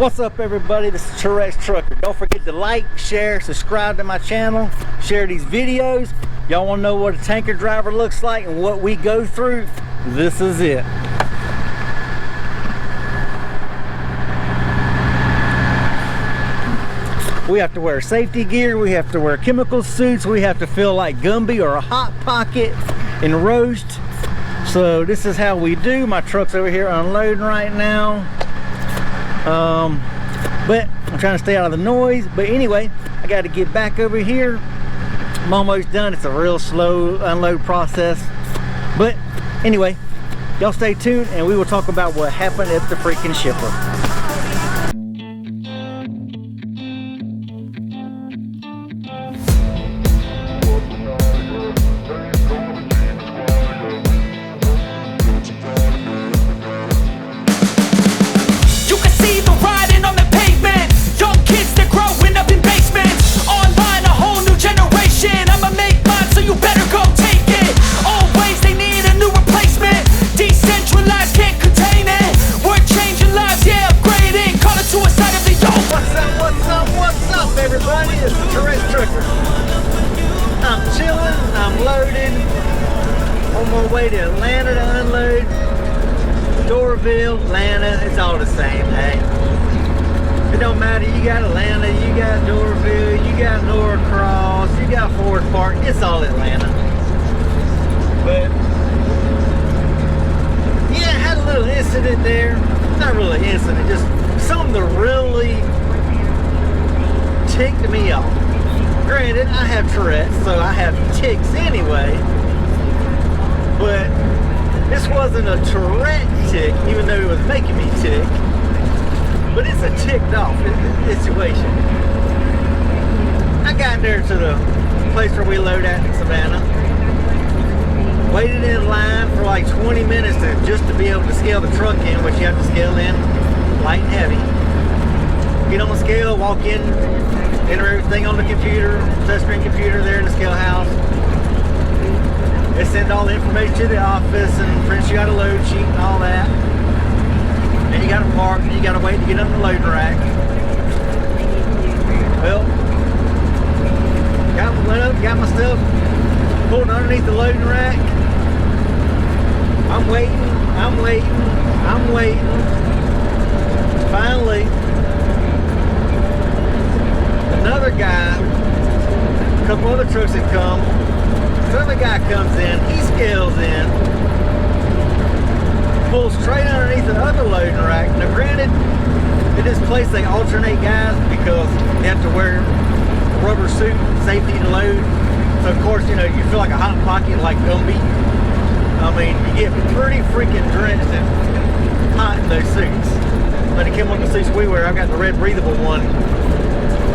What's up, everybody? This is Tourette Trucker. Don't forget to like, share, subscribe to my channel, share these videos. Y'all want to know what a tanker driver looks like and what we go through? This is it. We have to wear safety gear, we have to wear chemical suits, we have to feel like Gumby or a Hot Pocket and roast. So this is how we do. My truck's over here unloading right now. But I'm trying to stay out of the noise. But anyway, I got to get back over here. I'm almost done. It's a real slow unload process. But anyway, y'all stay tuned and we will talk about what happened at the freaking shipper. Way to Atlanta to unload. Doraville, Atlanta, it's all the same, hey. It don't matter, you got Atlanta, you got Doraville, you got Norcross, you got Forest Park, it's all Atlanta. But yeah, I had a little incident there. Not really an incident, just something that really ticked me off. Granted, I have Tourette, so I have ticks anyway. But this wasn't a Tourette tick, even though it was making me tick. But it's a ticked off situation. I got there to the place where we load at in Savannah. Waited in line for like 20 minutes just to be able to scale the truck in, which you have to scale in light and heavy. Get on the scale, walk in, enter everything on the computer, touchscreen computer there in the scale house. They send all the information to the office and print you out a load sheet and all that. And you got to park and you got to wait to get on the loading rack. Well, got my stuff pulled underneath the loading rack. I'm waiting. Finally, another guy, a couple other trucks had come. Another guy comes in, he scales in, pulls straight underneath the other loading rack. Now granted, at this place they alternate guys because they have to wear a rubber suit, safety to load. So of course, you know, you feel like a Hot Pocket like Gumby. I mean, you get pretty freaking drenched and hot in those suits. But it came on the suits we wear. I've got the red breathable one.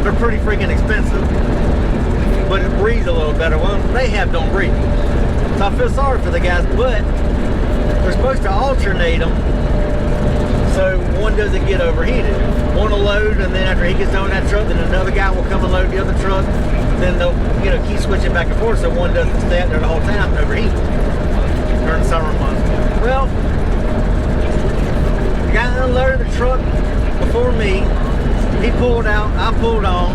They're pretty freaking expensive. But it breathes a little better. Well, they don't breathe. So I feel sorry for the guys, but we're supposed to alternate them so one doesn't get overheated. One will load, and then after he gets on that truck, then another guy will come and load the other truck. Then they'll, you know, keep switching back and forth so one doesn't stay out there the whole time and overheat during the summer months. Well, the guy unloaded the truck before me. He pulled out, I pulled on.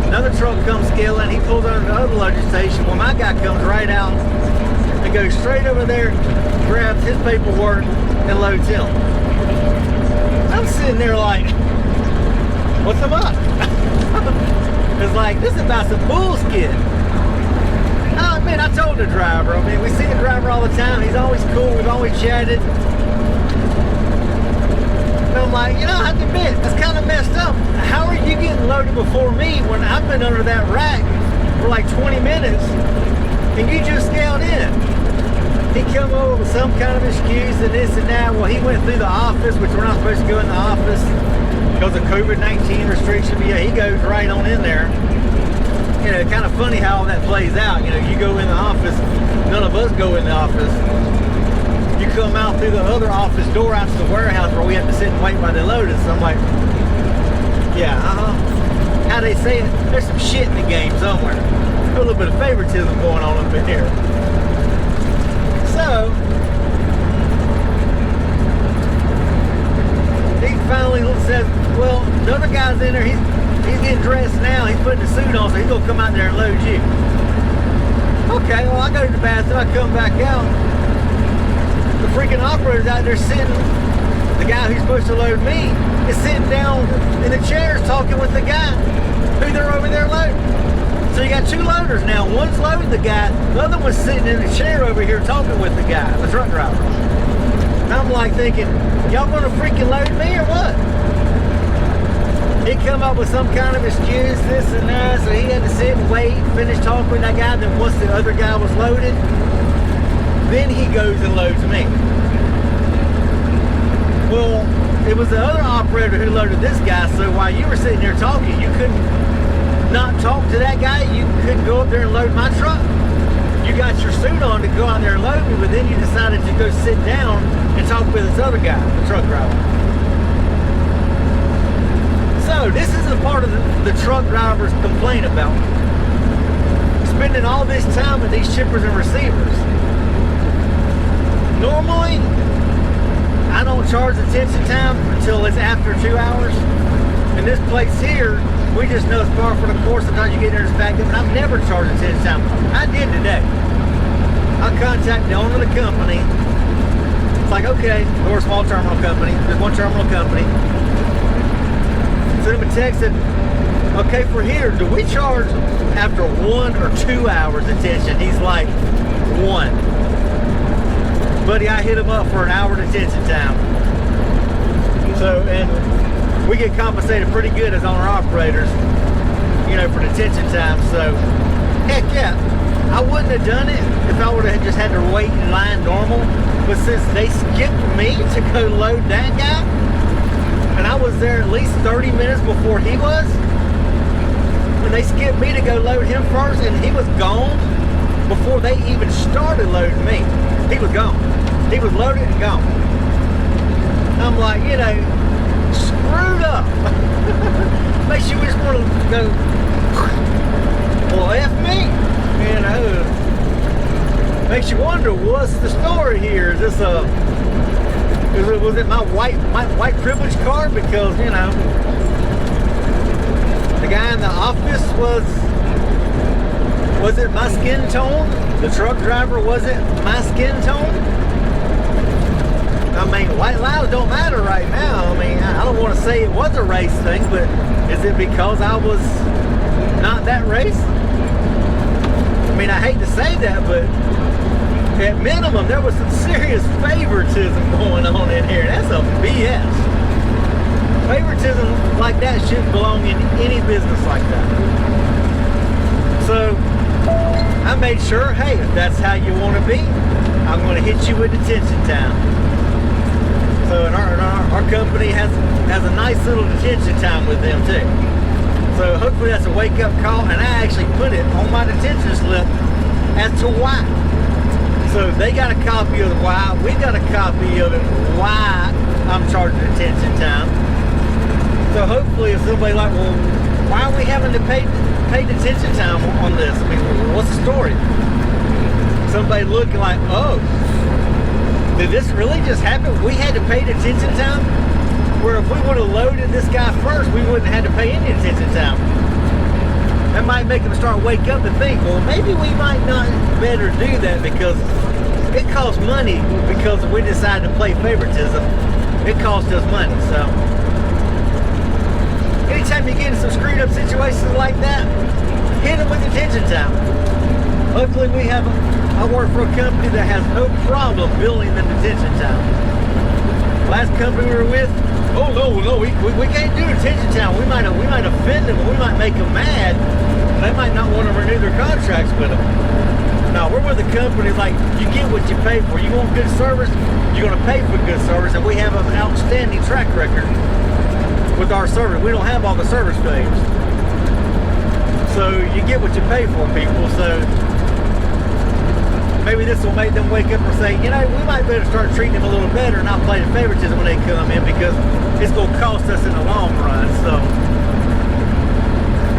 Another truck comes scaling, he pulls under the other loading station. Well, my guy comes right out and goes straight over there, grabs his paperwork, and loads him. I'm sitting there like, what's the matter? It's like, this is about some bullshit. I mean, I told the driver, I mean, we see the driver all the time. He's always cool, we've always chatted. I'm like, you know, I have to admit, that's kind of messed up. How are you getting loaded before me when I've been under that rack for like 20 minutes and you just scaled in? He come over with some kind of excuse and this and that. Well, he went through the office, which we're not supposed to go in the office because of COVID-19 restriction. But yeah, he goes right on in there. You know, kind of funny how all that plays out. You know, you go in the office, none of us go in the office. You come out through the other office door out to the warehouse where we have to sit and wait while they load us. So I'm like, yeah, how they say it? There's some shit in the game somewhere. A little bit of favoritism going on up in here. So he finally says, well, the other guy's in there, he's getting dressed now, he's putting the suit on, so he's gonna come out there and load you. Okay, well, I go to the bathroom, I come back out. The freaking operator's out there sitting, the guy who's supposed to load me is sitting down in the chairs talking with the guy who they're over there loading. So you got two loaders now. One's loading the guy, the other one's sitting in the chair over here talking with the guy, the truck driver. And I'm like thinking, y'all gonna freaking load me or what? He come up with some kind of excuse, this and that, so he had to sit and wait, finish talking with that guy. Then once the other guy was loaded, then he goes and loads me. Well, it was the other operator who loaded this guy, so while you were sitting there talking, you couldn't not talk to that guy. You couldn't go up there and load my truck. You got your suit on to go out there and load me, but then you decided to go sit down and talk with this other guy, the truck driver. So this is a part of the truck drivers complain about. Spending all this time with these shippers and receivers. Normally, I don't charge detention time until it's after 2 hours. In this place here, we just know it's par for the course. Sometimes you get there and it's backed up, and I've never charged detention time. I did today. I contacted the owner of the company. It's like, okay, we're a small terminal company. There's one terminal company. Sent him a text and, okay, for here, do we charge after 1 or 2 hours detention? He's like, 1. Buddy, I hit him up for an hour detention time. So, and we get compensated pretty good as owner operators, you know, for detention time. So, heck yeah, I wouldn't have done it if I would have just had to wait in line normal. But since they skipped me to go load that guy, and I was there at least 30 minutes before he was, and they skipped me to go load him first, and he was gone before they even started loading me. He was gone. He was loaded and gone. I'm like, you know, screwed up. Makes you just want to go, well, F me, you know. Makes you wonder, what's the story here? Is this was it my white privilege card? Because, you know, the guy in the office was it my skin tone? The truck driver wasn't my skin tone? I mean, white lives don't matter right now. I mean, I don't want to say it was a race thing, but is it because I was not that race? I mean, I hate to say that, but at minimum, there was some serious favoritism going on in here. That's a BS. Favoritism like that shouldn't belong in any business like that. So, I made sure, hey, if that's how you want to be, I'm going to hit you with detention time. So, and our company has a nice little detention time with them too. So hopefully that's a wake-up call, and I actually put it on my detention slip as to why. So they got a copy of the why, we got a copy of it, why I'm charging detention time. So hopefully if somebody like, well, why are we having to pay detention time on this? I mean, what's the story? Somebody looking like, oh, did this really just happen? We had to pay detention time? Where if we would have loaded this guy first, we wouldn't have had to pay any detention time. That might make them start wake up and think, well, maybe we might not better do that because it costs money because we decided to play favoritism. It costs us money, so. Anytime you get in some screwed up situations like that, hit them with detention time. Luckily I work for a company that has no problem billing the detention time. Last company we were with, oh no, we can't do detention time. We might offend them, we might make them mad. They might not want to renew their contracts with them. No, we're with a company like, you get what you pay for. You want good service, you're going to pay for good service, and we have an outstanding track record with our service. We don't have all the service failures. So you get what you pay for, people. So maybe this will make them wake up and say, you know, we might better start treating them a little better and not play the favoritism when they come in, because it's going to cost us in the long run. So,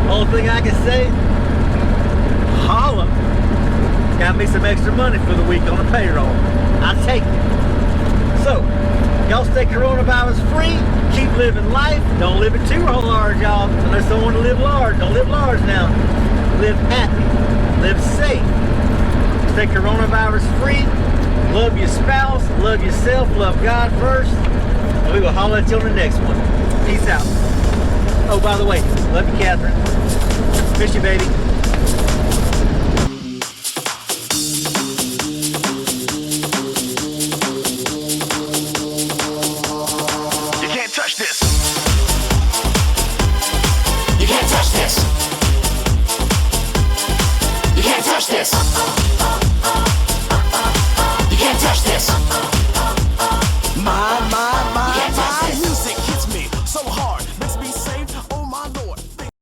only thing I can say, holla. Got me some extra money for the week on the payroll. I'll take it. So, y'all stay coronavirus free, keep living life. Don't live it too large, y'all. Unless someone to live large. Don't live large now. Live happy. Live safe. Stay coronavirus free. Love your spouse. Love yourself. Love God first. And we will holler at you on the next one. Peace out. Oh, by the way, love you, Catherine. Miss you, baby.